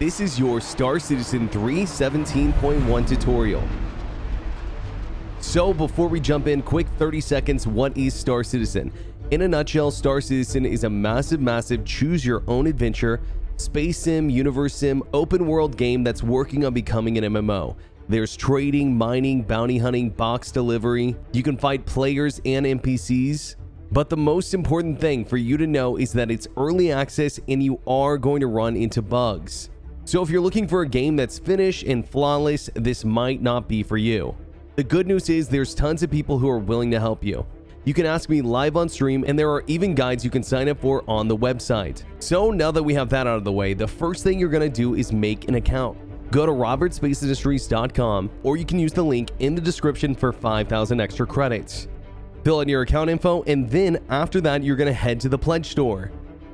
This is your Star Citizen 3.17.1 tutorial. So before we jump in, quick 30 seconds, what is Star Citizen? In a nutshell, Star Citizen is a massive choose your own adventure, space sim, universe sim, open world game that's working on becoming an MMO. There's trading, mining, bounty hunting, box delivery. You can fight players and NPCs. But the most important thing for you to know is that it's early access and you are going to run into bugs. So if you're looking for a game that's finished and flawless, this might not be for you. The good news is there's tons of people who are willing to help you. You can ask me live on stream, and there are even guides you can sign up for on the website. So now that we have that out of the way, the first thing you're going to do is make an account. Go to robertspaceindustries.com, or you can use the link in the description for 5,000 extra credits. Fill in your account info, and then after that, you're going to head to the pledge store.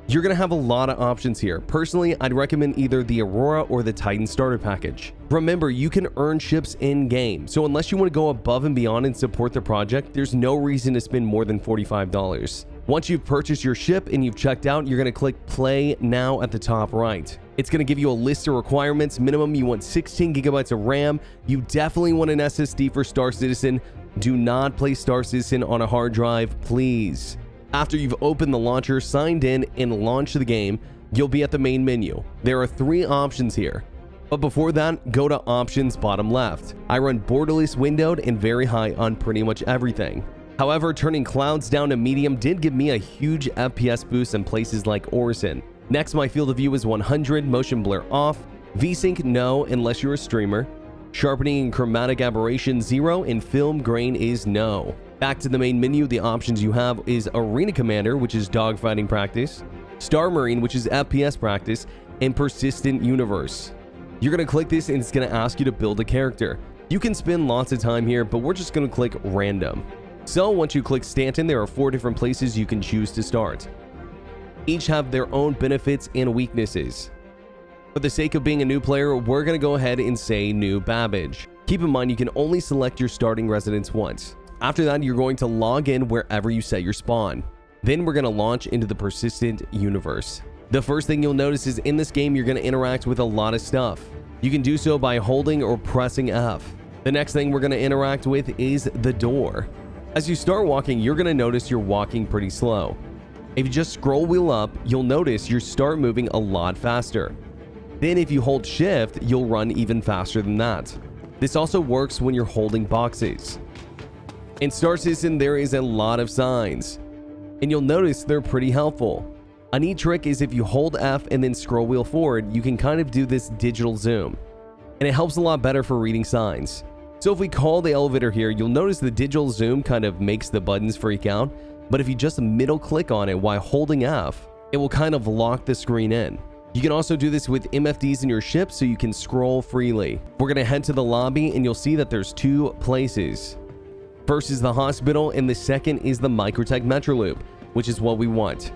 You're going to have a lot of options here. Personally, I'd recommend either the Aurora or the Titan starter package. Remember, you can earn ships in-game, so unless you want to go above and beyond and support the project, there's no reason to spend more than $45. Once you've purchased your ship and you've checked out, you're going to click Play Now at the top right. It's going to give you a list of requirements. Minimum, you want 16 gigabytes of RAM. You definitely want an SSD for Star Citizen. Do not play Star Citizen on a hard drive, please. After you've opened the launcher, signed in, and launched the game, you'll be at the main menu. There are 3 options here. But before that, go to Options bottom left. I run borderless windowed and very high on pretty much everything. However, turning clouds down to medium did give me a huge FPS boost in places like Orison. Next, my field of view is 100, motion blur off, VSync no unless you're a streamer, sharpening and chromatic aberration 0, and film grain is no. Back to the main menu, the options you have is Arena Commander, which is dogfighting practice, Star Marine, which is FPS practice, and Persistent Universe. You're going to click this and it's going to ask you to build a character. You can spend lots of time here, but we're just going to click Random. So once you click Stanton, there are 4 different places you can choose to start. Each have their own benefits and weaknesses. For the sake of being a new player, we're going to go ahead and say New Babbage. Keep in mind you can only select your starting residence once. After that, you're going to log in wherever you set your spawn. Then we're going to launch into the Persistent Universe. The first thing you'll notice is in this game, you're going to interact with a lot of stuff. You can do so by holding or pressing F. The next thing we're going to interact with is the door. As you start walking, you're going to notice you're walking pretty slow. If you just scroll wheel up, you'll notice you start moving a lot faster. Then if you hold shift, you'll run even faster than that. This also works when you're holding boxes. In Star Citizen, there is a lot of signs, and you'll notice they're pretty helpful. A neat trick is if you hold F and then scroll wheel forward, you can kind of do this digital zoom, and it helps a lot better for reading signs. So if we call the elevator here, you'll notice the digital zoom kind of makes the buttons freak out, but if you just middle click on it while holding F, it will kind of lock the screen in. You can also do this with MFDs in your ship so you can scroll freely. We're going to head to the lobby and you'll see that there's 2 places. First is the hospital, and the second is the Microtech Metro Loop, which is what we want.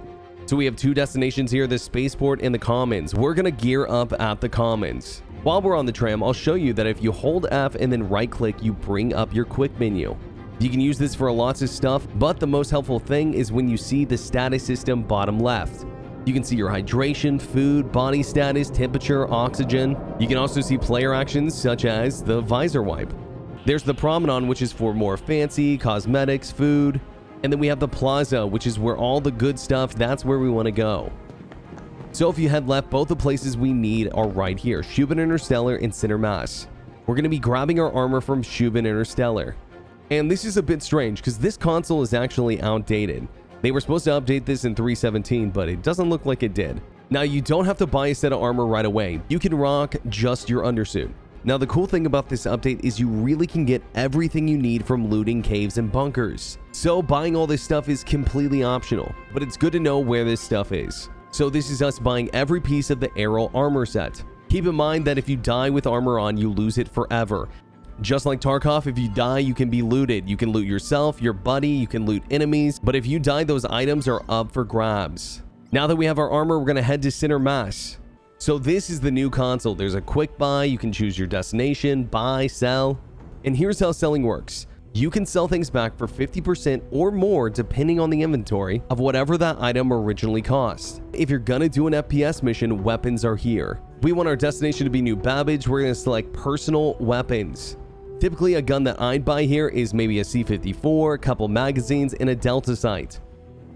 So we have 2 destinations here, the Spaceport and the Commons. We're going to gear up at the Commons. While we're on the tram, I'll show you that if you hold F and then right click, you bring up your quick menu. You can use this for lots of stuff, but the most helpful thing is when you see the status system bottom left. You can see your hydration, food, body status, temperature, oxygen. You can also see player actions such as the visor wipe. There's the Promenade, which is for more fancy, cosmetics, food. And then we have the Plaza, which is where all the good stuff, that's where we want to go. So if you head left, both the places we need are right here, Shubin Interstellar and Center Mass. We're going to be grabbing our armor from Shubin Interstellar. And this is a bit strange because this console is actually outdated. They were supposed to update this in 3.17, but it doesn't look like it did. Now, you don't have to buy a set of armor right away. You can rock just your undersuit. Now, the cool thing about this update is you really can get everything you need from looting caves and bunkers. So buying all this stuff is completely optional, but it's good to know where this stuff is. So this is us buying every piece of the Arrow armor set. Keep in mind that if you die with armor on, you lose it forever. Just like Tarkov, if you die, you can be looted. You can loot yourself, your buddy, you can loot enemies, but if you die, those items are up for grabs. Now that we have our armor, we're going to head to Center Mass. So this is the new console. There's a quick buy. You can choose your destination, buy, sell. And here's how selling works. You can sell things back for 50% or more depending on the inventory of whatever that item originally cost. If you're gonna do an FPS mission, weapons are here. We want our destination to be New Babbage. We're gonna select personal weapons. Typically a gun that I'd buy here is maybe a C54, a couple magazines, and a Delta sight.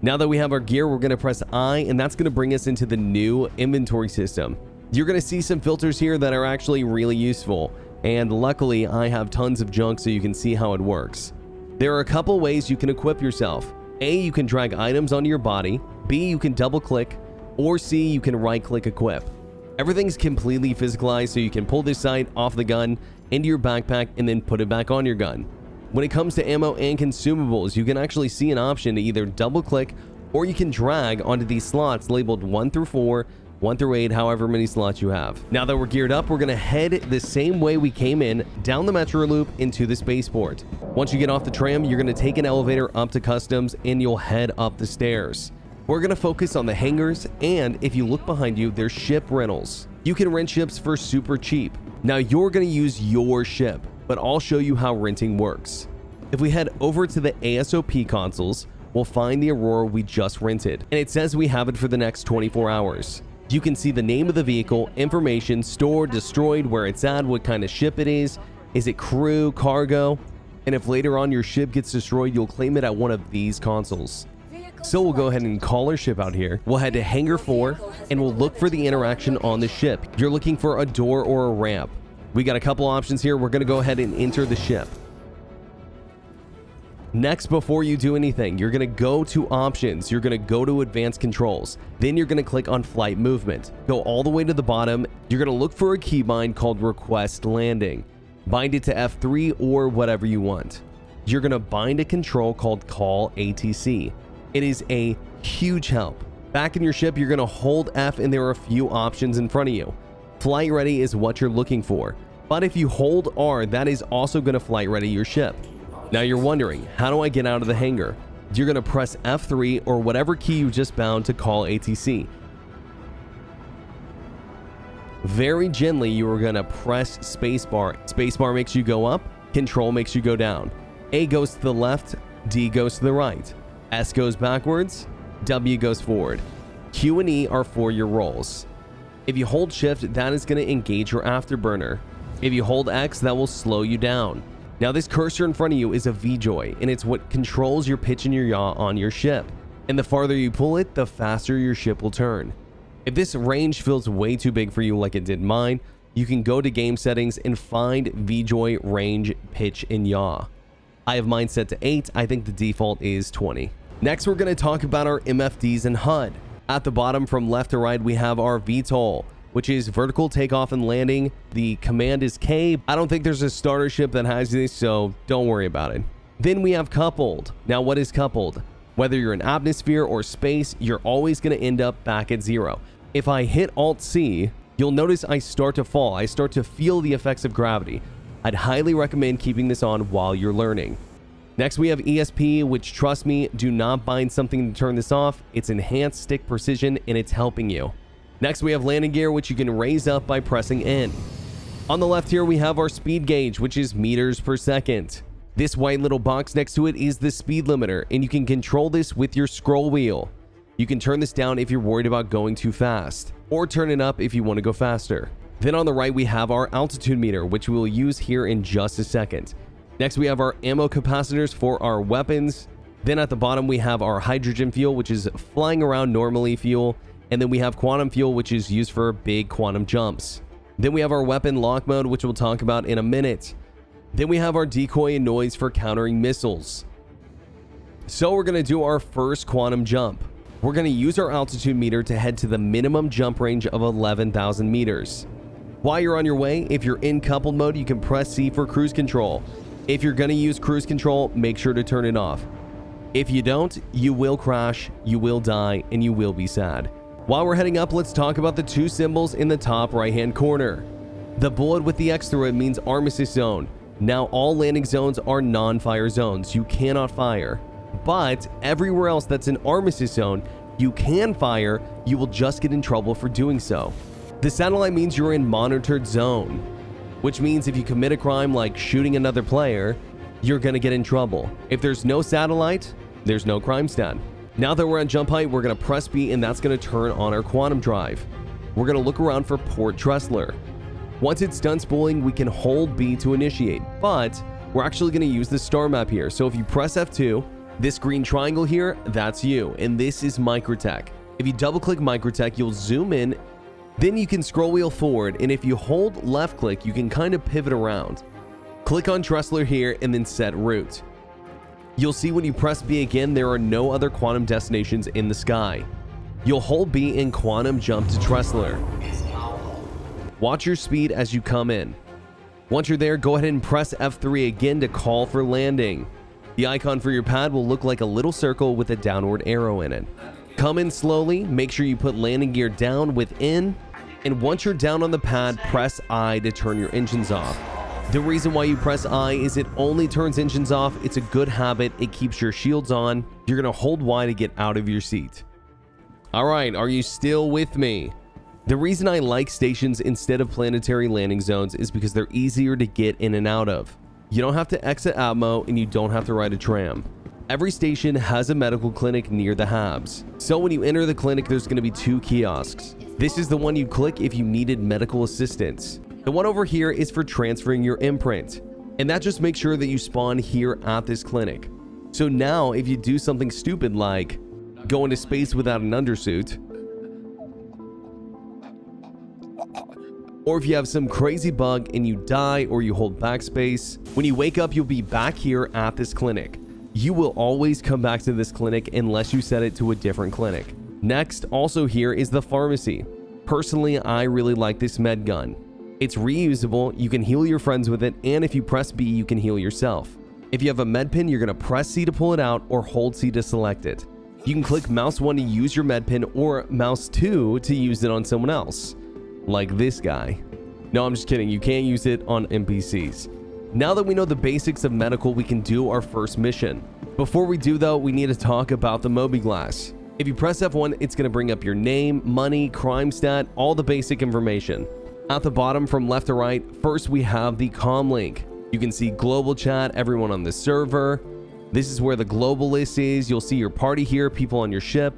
Now that we have our gear, we're gonna press I, and that's gonna bring us into the new inventory system. You're gonna see some filters here that are actually really useful. And luckily, I have tons of junk so you can see how it works. There are a couple ways you can equip yourself. A, you can drag items onto your body. B, you can double click. Or C, you can right click equip. Everything's completely physicalized, so you can pull this sight off the gun into your backpack and then put it back on your gun. When it comes to ammo and consumables, you can actually see an option to either double click or you can drag onto these slots labeled 1 through 4, 1 through 8, however many slots you have. Now that we're geared up, we're gonna head the same way we came in, down the metro loop into the spaceport. Once you get off the tram, you're gonna take an elevator up to customs and you'll head up the stairs. We're gonna focus on the hangars, and if you look behind you, there's ship rentals. You can rent ships for super cheap. Now you're gonna use your ship, but I'll show you how renting works. If we head over to the ASOP consoles, we'll find the Aurora we just rented, and it says we have it for the next 24 hours. You can see the name of the vehicle, information, stored, destroyed, where it's at, what kind of ship it is it crew, cargo, and if later on your ship gets destroyed, you'll claim it at one of these consoles. So we'll go ahead and call our ship out here. We'll head to Hangar 4 and we'll look for the interaction on the ship. You're looking for a door or a ramp. We got a couple options here. We're going to go ahead and enter the ship. Next, before you do anything, you're going to go to options. You're going to go to advanced controls. Then you're going to click on flight movement. Go all the way to the bottom. You're going to look for a keybind called request landing. Bind it to F3 or whatever you want. You're going to bind a control called call ATC. It is a huge help. Back in your ship, you're going to hold F and there are a few options in front of you. Flight ready is what you're looking for. But if you hold R, that is also going to flight ready your ship. Now you're wondering, how do I get out of the hangar? You're going to press F3 or whatever key you just bound to call ATC. Very gently, you are going to press spacebar. Spacebar makes you go up, control makes you go down. A goes to the left, D goes to the right. S goes backwards, W goes forward. Q and E are for your rolls. If you hold shift, that is going to engage your afterburner. If you hold X, that will slow you down. Now this cursor in front of you is a V-joy, and it's what controls your pitch and your yaw on your ship. And the farther you pull it, the faster your ship will turn. If this range feels way too big for you like it did mine, you can go to game settings and find V-joy range, pitch, and yaw. I have mine set to 8. I think the default is 20. Next, we're going to talk about our MFDs and HUD. At the bottom from left to right, we have our VTOL, which is vertical takeoff and landing. The command is K. I don't think there's a starter ship that has this, so don't worry about it. Then we have coupled. Now, what is coupled? Whether you're in atmosphere or space, you're always going to end up back at 0. If I hit Alt-C, you'll notice I start to fall. I start to feel the effects of gravity. I'd highly recommend keeping this on while you're learning. Next, we have ESP, which, trust me, do not bind something to turn this off. It's enhanced stick precision, and it's helping you. Next, we have landing gear, which you can raise up by pressing N. On the left here, we have our speed gauge, which is meters per second. This white little box next to it is the speed limiter, and you can control this with your scroll wheel. You can turn this down if you're worried about going too fast, or turn it up if you want to go faster. Then on the right, we have our altitude meter, which we will use here in just a second. Next, we have our ammo capacitors for our weapons. Then at the bottom, we have our hydrogen fuel, which is flying around normally fuel. And then we have quantum fuel, which is used for big quantum jumps. Then we have our weapon lock mode, which we'll talk about in a minute. Then we have our decoy and noise for countering missiles. So we're going to do our first quantum jump. We're going to use our altitude meter to head to the minimum jump range of 11,000 meters. While you're on your way, if you're in coupled mode, you can press C for cruise control. If you're going to use cruise control, make sure to turn it off. If you don't, you will crash, you will die, and you will be sad. While we're heading up, let's talk about the two symbols in the top right-hand corner. The bullet with the X through it means Armistice zone. Now, all landing zones are non-fire zones. You cannot fire. But everywhere else that's an Armistice zone, you can fire. You will just get in trouble for doing so. The satellite means you're in monitored zone, which means if you commit a crime like shooting another player, you're going to get in trouble. If there's no satellite, there's no CrimeStat. Now that we're at jump height, we're going to press B, and that's going to turn on our quantum drive. We're going to look around for Port Tressler. Once it's done spooling, we can hold B to initiate, but we're actually going to use the star map here. So if you press F2, this green triangle here, that's you, and this is Microtech. If you double click Microtech, you'll zoom in, then you can scroll wheel forward, and if you hold left click, you can kind of pivot around. Click on Tressler here and then set route. You'll see when you press B again, there are no other quantum destinations in the sky. You'll hold B and quantum jump to Tressler. Watch your speed as you come in. Once you're there, go ahead and press F3 again to call for landing. The icon for your pad will look like a little circle with a downward arrow in it. Come in slowly, make sure you put landing gear down within, and once you're down on the pad, press I to turn your engines off. The reason why you press I is it only turns engines off. It's a good habit. It keeps your shields on. You're going to hold Y to get out of your seat. All right, are you still with me? The reason I like stations instead of planetary landing zones is because they're easier to get in and out of. You don't have to exit Atmo, and you don't have to ride a tram. Every station has a medical clinic near the hubs. So when you enter the clinic, there's going to be 2 kiosks. This is the one you click if you needed medical assistance. The one over here is for transferring your imprint, and that just makes sure that you spawn here at this clinic. So now if you do something stupid like go into space without an undersuit, or if you have some crazy bug and you die or you hold backspace, when you wake up, you'll be back here at this clinic. You will always come back to this clinic unless you set it to a different clinic. Next, also here is the pharmacy. Personally, I really like this med gun. It's reusable, you can heal your friends with it, and if you press B, you can heal yourself. If you have a med pin, you're going to press C to pull it out or hold C to select it. You can click mouse 1 to use your med pin or mouse 2 to use it on someone else. Like this guy. No, I'm just kidding. You can't use it on NPCs. Now that we know the basics of medical, we can do our first mission. Before we do though, we need to talk about the Mobi-Glass. If you press F1, it's going to bring up your name, money, CrimeStat, all the basic information. At the bottom from left to right, first we have the comm link. You can see global chat, everyone on the server. This is where the global list is. You'll see your party here, people on your ship.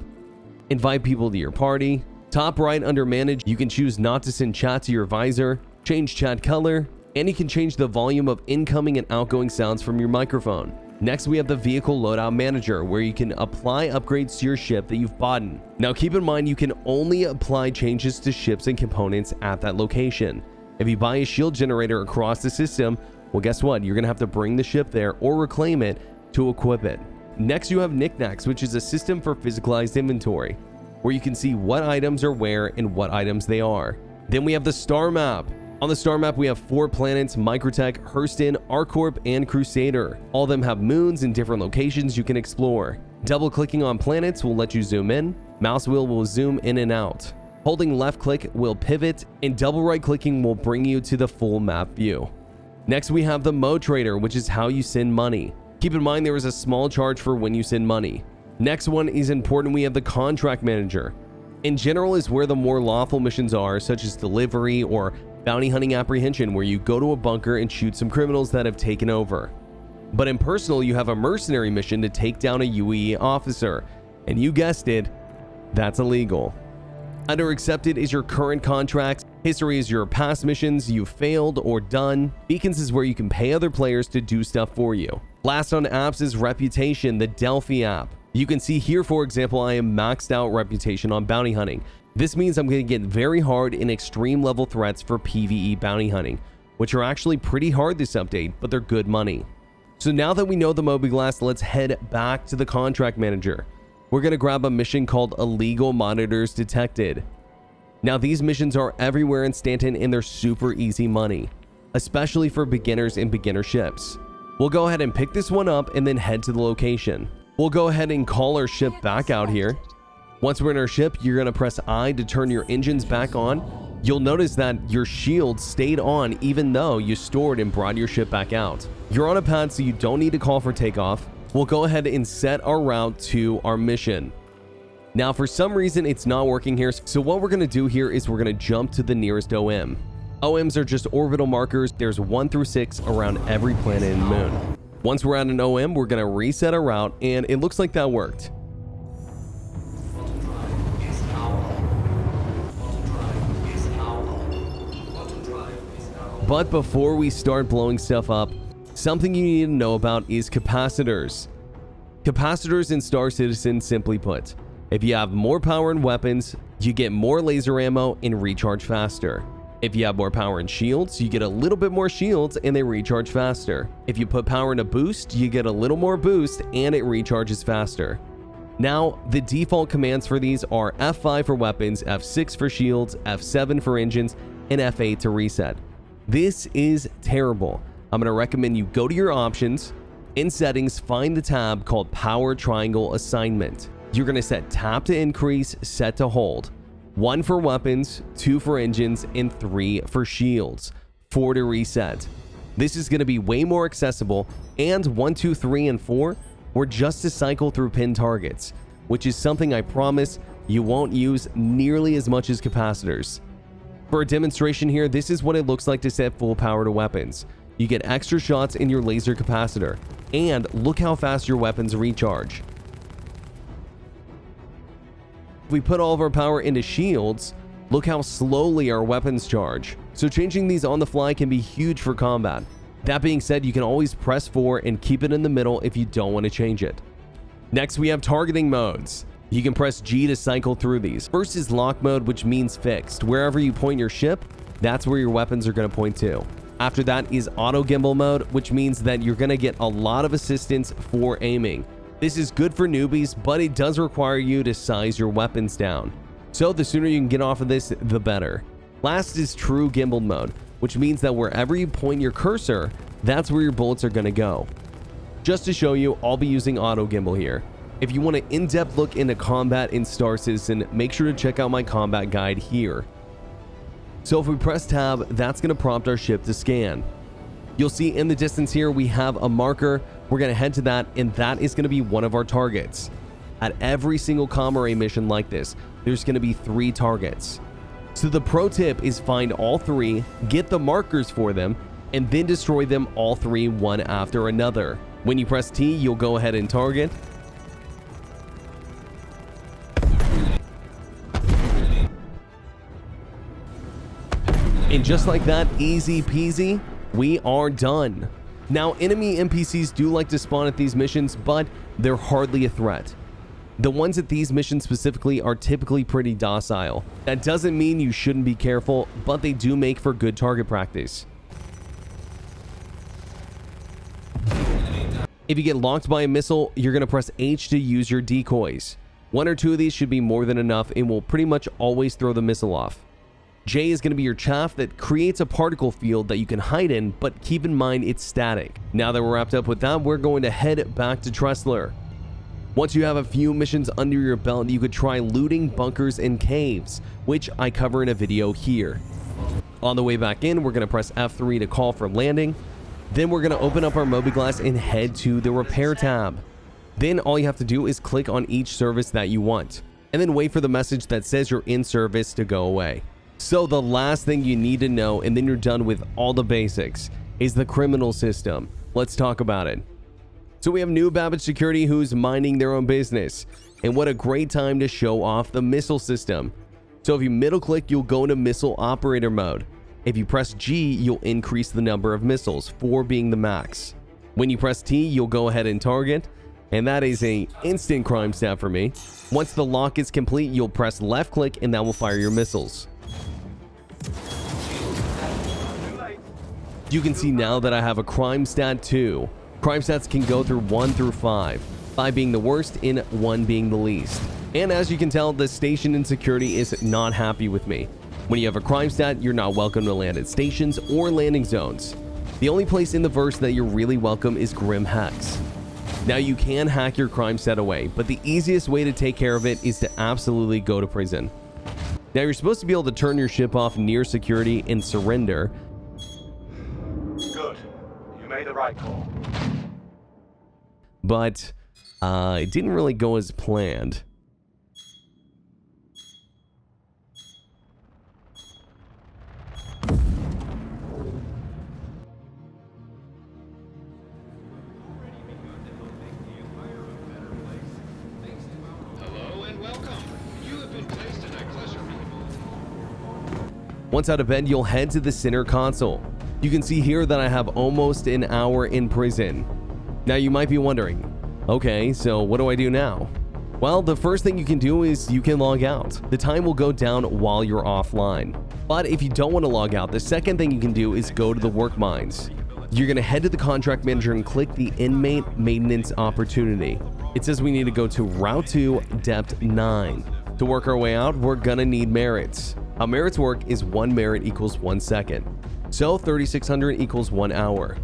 Invite people to your party. Top right under manage, you can choose not to send chat to your visor, change chat color, and you can change the volume of incoming and outgoing sounds from your microphone. Next, we have the vehicle loadout manager, where you can apply upgrades to your ship that you've bought. Now keep in mind, you can only apply changes to ships and components at that location. If you buy a shield generator across the system, well, guess what? You're gonna have to bring the ship there or reclaim it to equip it. Next, you have knickknacks, which is a system for physicalized inventory, where you can see what items are where and what items they are. Then we have the star map. On the star map, we have 4 planets: Microtech, Hurston, Arcorp, and Crusader. All of them have moons in different locations you can explore. Double clicking on planets will let you zoom in. Mouse wheel will zoom in and out. Holding left click will pivot, and double right clicking will bring you to the full map view. Next, we have the Mo Trader, which is how you send money. Keep in mind there is a small charge for when you send money. Next one is important. We have the Contract Manager. In general is where the more lawful missions are, such as delivery or bounty hunting apprehension, where you go to a bunker and shoot some criminals that have taken over. But in personal, you have a mercenary mission to take down a UE officer, and you guessed it, that's illegal. Under accepted is your current contracts. History is your past missions you failed or done. Beacons is where you can pay other players to do stuff for you. Last on apps is Reputation, the Delphi app. You can see here, for example, I am maxed out Reputation on bounty hunting. This means I'm going to get very hard in extreme level threats for PvE bounty hunting, which are actually pretty hard this update, but they're good money. So now that we know the Mobi-Glass, let's head back to the Contract Manager. We're going to grab a mission called Illegal Monitors Detected. Now these missions are everywhere in Stanton, and they're super easy money, especially for beginners and beginner ships. We'll go ahead and pick this one up and then head to the location. We'll go ahead and call our ship back out here. Once we're in our ship, you're going to press I to turn your engines back on. You'll notice that your shield stayed on even though you stored and brought your ship back out. You're on a pad, so you don't need to call for takeoff. We'll go ahead and set our route to our mission. Now, for some reason, it's not working here. So what we're going to do here is we're going to jump to the nearest OM. OMs are just orbital markers. There's 1 through 6 around every planet and moon. Once we're at an OM, we're going to reset our route, and it looks like that worked. But before we start blowing stuff up, something you need to know about is capacitors. Capacitors in Star Citizen, simply put, if you have more power in weapons, you get more laser ammo and recharge faster. If you have more power in shields, you get a little bit more shields and they recharge faster. If you put power in a boost, you get a little more boost and it recharges faster. Now, the default commands for these are F5 for weapons, F6 for shields, F7 for engines, and F8 to reset. This is terrible. I'm going to recommend you go to your options. In settings, find the tab called Power Triangle Assignment. You're going to set tap to increase, set to hold. 1 for weapons, 2 for engines, and 3 for shields. 4 to reset. This is going to be way more accessible, and 1, 2, 3, and 4 were just to cycle through pin targets, which is something I promise you won't use nearly as much as capacitors. For a demonstration here, this is what it looks like to set full power to weapons. You get extra shots in your laser capacitor, and look how fast your weapons recharge. If we put all of our power into shields, look how slowly our weapons charge. So changing these on the fly can be huge for combat. That being said, you can always press 4 and keep it in the middle if you don't want to change it. Next, we have targeting modes. You can press G to cycle through these. First is lock mode, which means fixed. Wherever you point your ship, that's where your weapons are going to point to. After that is auto gimbal mode, which means that you're going to get a lot of assistance for aiming. This is good for newbies, but it does require you to size your weapons down. So the sooner you can get off of this, the better. Last is true gimbal mode, which means that wherever you point your cursor, that's where your bullets are going to go. Just to show you, I'll be using auto gimbal here. If you want an in-depth look into combat in Star Citizen, make sure to check out my combat guide here. So if we press tab, that's going to prompt our ship to scan. You'll see in the distance here we have a marker. We're going to head to that, and that is going to be one of our targets. At every single comm array mission like this, there's going to be 3 targets. So the pro tip is find all 3, get the markers for them, and then destroy them all 3 one after another. When you press T, you'll go ahead and target. And just like that, easy peasy, we are done. Now, enemy NPCs do like to spawn at these missions, but they're hardly a threat. The ones at these missions specifically are typically pretty docile. That doesn't mean you shouldn't be careful, but they do make for good target practice. If you get locked by a missile, you're going to press H to use your decoys. 1 or 2 of these should be more than enough and will pretty much always throw the missile off. J is going to be your chaff that creates a particle field that you can hide in, but keep in mind it's static. Now that we're wrapped up with that, we're going to head back to Tressler. Once you have a few missions under your belt, you could try looting bunkers and caves, which I cover in a video here. On the way back in, we're going to press F3 to call for landing. Then we're going to open up our Mobi-Glass and head to the repair tab. Then all you have to do is click on each service that you want, and then wait for the message that says you're in service to go away. So the last thing you need to know, and then you're done with all the basics, is the criminal system. Let's talk about it. So we have New Babbage Security, who's minding their own business. And what a great time to show off the missile system. So if you middle click, you'll go into missile operator mode. If you press G, you'll increase the number of missiles, 4 being the max. When you press T, you'll go ahead and target. And that is an instant CrimeStat for me. Once the lock is complete, you'll press left click and that will fire your missiles. You can see now that I have a CrimeStat 2. CrimeStats can go through 1 through 5, 5 being the worst and 1 being the least. And as you can tell, the station in security is not happy with me. When you have a CrimeStat, you're not welcome to land at stations or landing zones. The only place in the verse that you're really welcome is Grim Hex. Now you can hack your CrimeStat away, but the easiest way to take care of it is to absolutely go to prison. Now you're supposed to be able to turn your ship off near security and surrender. Good. You made the right call. But it didn't really go as planned. Once out of bed, you'll head to the center console. You can see here that I have almost an hour in prison. Now you might be wondering, okay, so what do I do now? Well, the first thing you can do is you can log out. The time will go down while you're offline. But if you don't want to log out, the second thing you can do is go to the work mines. You're going to head to the contract manager and click the inmate maintenance opportunity. It says we need to go to Route 2, Depth 9. To work our way out, we're going to need merits. How merits work is 1 merit equals 1 second. So 3,600 equals 1 hour.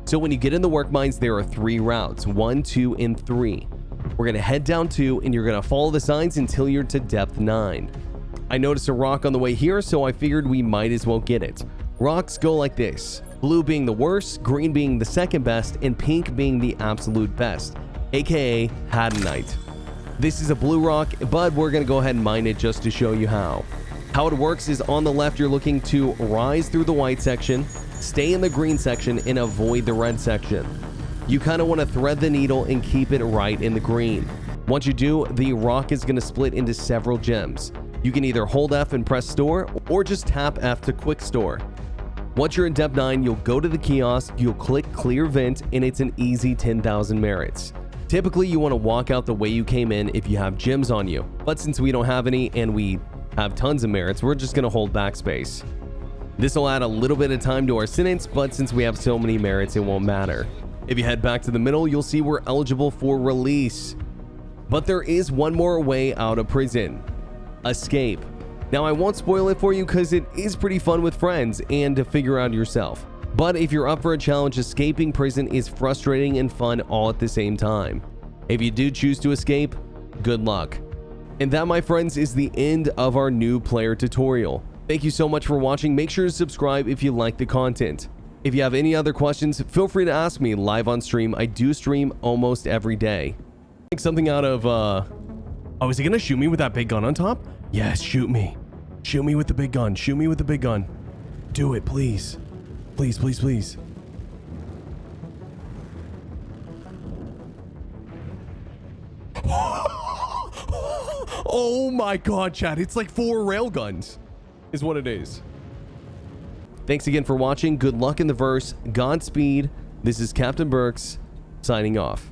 So when you get in the work mines, there are 3 routes, 1, 2, and 3. We're going to head down 2 and you're going to follow the signs until you're to Depth 9. I noticed a rock on the way here, so I figured we might as well get it. Rocks go like this, blue being the worst, green being the second best, and pink being the absolute best, aka Haddonite. This is a blue rock, but we're going to go ahead and mine it just to show you how. How it works is on the left, you're looking to rise through the white section, stay in the green section, and avoid the red section. You kind of want to thread the needle and keep it right in the green. Once you do, the rock is going to split into several gems. You can either hold F and press store, or just tap F to quick store. Once you're in Depth 9, you'll go to the kiosk, you'll click clear vent, and it's an easy 10,000 merits. Typically, you want to walk out the way you came in if you have gems on you, but since we don't have any and we have tons of merits, we're just going to hold backspace. This will add a little bit of time to our sentence, but since we have so many merits, it won't matter. If you head back to the middle, you'll see we're eligible for release. But there is one more way out of prison: escape. Now, I won't spoil it for you because it is pretty fun with friends and to figure out yourself. But if you're up for a challenge, escaping prison is frustrating and fun all at the same time. If you do choose to escape, good luck. And that, my friends, is the end of our new player tutorial. Thank you so much for watching. Make sure to subscribe if you like the content. If you have any other questions, feel free to ask me live on stream. I do stream almost every day. Like something out of, oh, is he gonna shoot me with that big gun on top? Yes, shoot me. Shoot me with the big gun. Shoot me with the big gun. Do it, please. Please, please, please. Oh my god, chat. It's like 4 railguns is what it is. Thanks again for watching. Good luck in the verse. Godspeed. This is Captain Berks signing off.